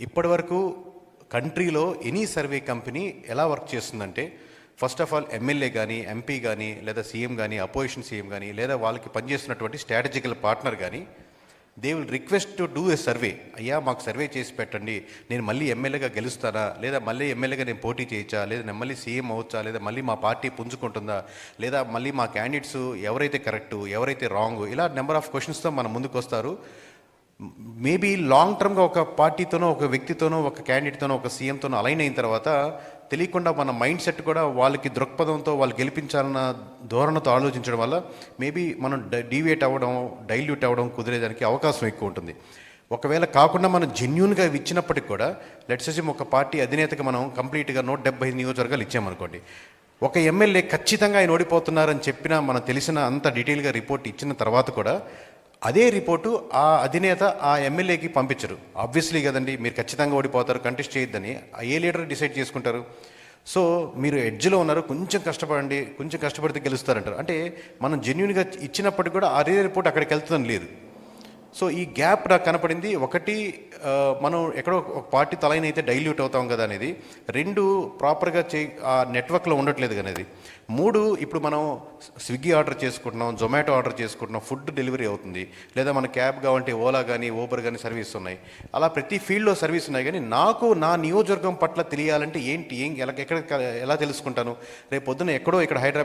ఇప్పటివరకు కంట్రీలో any survey company ఎలా వర్క్ చేస్తుందంటే, ఫస్ట్ ఆఫ్ ఆల్ ఎమ్మెల్యే కానీ, ఎంపీ కానీ, లేదా సీఎం కానీ, అపోజిషన్ సీఎం కానీ, లేదా వాళ్ళకి పనిచేస్తున్నటువంటి స్ట్రాటజికల్ పార్ట్నర్ కానీ, they will request to do a survey. అయ్యా మాకు సర్వే చేసి పెట్టండి, నేను మళ్ళీ ఎమ్మెల్యేగా గెలుస్తానా, లేదా మళ్ళీ ఎమ్మెల్యేగా నేను పోటీ చేయొచ్చా, లేదా నేను మళ్ళీ సీఎం అవ్వచ్చా, లేదా మళ్ళీ మా పార్టీ పుంజుకుంటుందా, లేదా మళ్ళీ మా క్యాండిడేట్స్ ఎవరైతే కరెక్టు ఎవరైతే రాంగ్, ఇలా నెంబర్ ఆఫ్ క్వశ్చన్స్తో మన ముందుకు వస్తారు. మేబీ లాంగ్ టర్మ్గా ఒక పార్టీతోనో, ఒక వ్యక్తితోనో, ఒక క్యాండిడేట్తోనో, ఒక సీఎంతోనో అలైన్ అయిన తర్వాత తెలియకుండా మన మైండ్ సెట్ కూడా వాళ్ళకి దృక్పథంతో వాళ్ళు గెలిపించాలన్న ధోరణితో ఆలోచించడం వల్ల మేబీ మనం డీవియేట్ అవ్వడం, డైల్యూట్ అవ్వడం కుదిరేదానికి అవకాశం ఎక్కువ ఉంటుంది. ఒకవేళ కాకుండా మనం జెన్యున్గా ఇచ్చినప్పటికి కూడా లెట్స్ అస్యూమ్ ఒక పార్టీ అధినేతకి మనం కంప్లీట్గా 175 నియోజకవర్గాలు ఇచ్చామనుకోండి, ఒక ఎమ్మెల్యే ఖచ్చితంగా ఆయన ఓడిపోతున్నారని చెప్పినా మనం తెలిసిన అంత డీటెయిల్గా రిపోర్ట్ ఇచ్చిన తర్వాత కూడా అదే రిపోర్టు ఆ అధినేత ఆ ఎమ్మెల్యేకి పంపించరు. ఆబ్వియస్లీ కదండి, మీరు ఖచ్చితంగా ఓడిపోతారు, కంటెస్ట్ చేయొద్దని ఏ లీడర్ డిసైడ్ చేసుకుంటారు? సో మీరు ఎడ్జ్లో ఉన్నారు, కొంచెం కష్టపడండి, కొంచెం కష్టపడితే గెలుస్తారంటారు. అంటే మనం జెన్యున్గా ఇచ్చినప్పటికి కూడా అదే రిపోర్ట్ అక్కడికి వెళ్తుందని లేదు. సో ఈ గ్యాప్ నాకు కనపడింది. ఒకటి, మనం ఎక్కడో ఒక పార్టీ తలైన అయితే డైల్యూట్ అవుతాం కదా అనేది. రెండు, ప్రాపర్గా ఆ నెట్వర్క్లో ఉండట్లేదు అనేది. మూడు, ఇప్పుడు మనం స్విగ్గీ ఆర్డర్ చేసుకుంటున్నాం, జొమాటో ఆర్డర్ చేసుకుంటున్నాం, ఫుడ్ డెలివరీ అవుతుంది, లేదా మన క్యాబ్ కావాలంటే ఓలా కానీ ఊబర్ కానీ సర్వీస్ ఉన్నాయి. అలా ప్రతి ఫీల్డ్లో సర్వీస్ ఉన్నాయి. కానీ నాకు నా నియోజకవర్గం పట్ల తెలియాలంటే ఏంటి, ఎలా తెలుసుకుంటాను? రేపు పొద్దున ఎక్కడో ఇక్కడ హైదరాబాద్